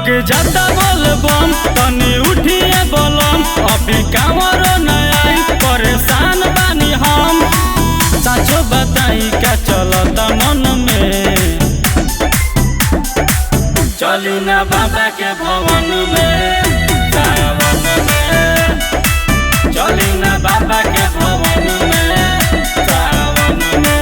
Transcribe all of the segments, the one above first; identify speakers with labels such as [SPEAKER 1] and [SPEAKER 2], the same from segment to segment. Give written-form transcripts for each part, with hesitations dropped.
[SPEAKER 1] लोग जाता बोलबम तनी उठिए बोलम अभी कांवरो नई परेशान बानी हम साचो बताई क्या चलता मन में चली ना बाबा के भवन में सावन में चली ना बाबा के भवन में सावन में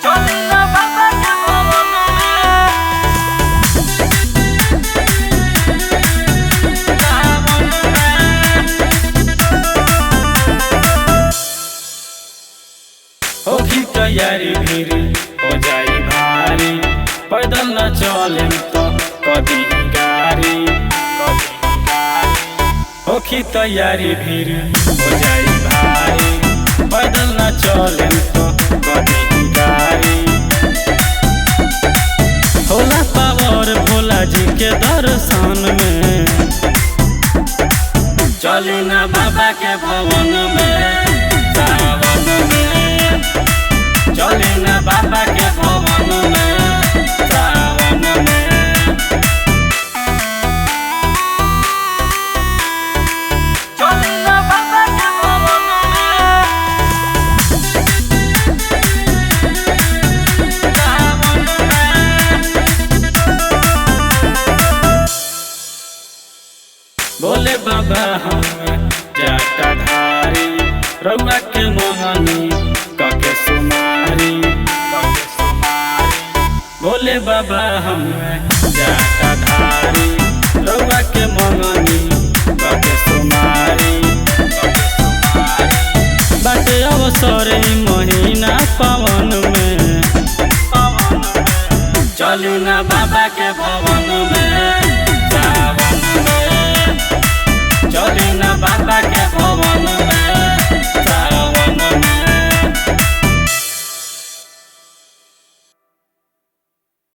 [SPEAKER 1] चली ना बाबा के भवन में सावन में होगी तैयारी भीड़ हो जाई भारी पैदल न चले तो कभी गाड़ी होगी तैयारी भीड़ हो जाई भारी पैदल न चले तो कभी गाड़ी होला पावर भोला जी के दर्शन में चली ना बाबा के भवन में सावन में चली ना बाबा के भवन में सावन में चली ना बाबा के भवन में सावन में बोले बाबा हम जटाधारी रउआ के मोहनी कके सुमारी बोले बाबा हम जटाधारी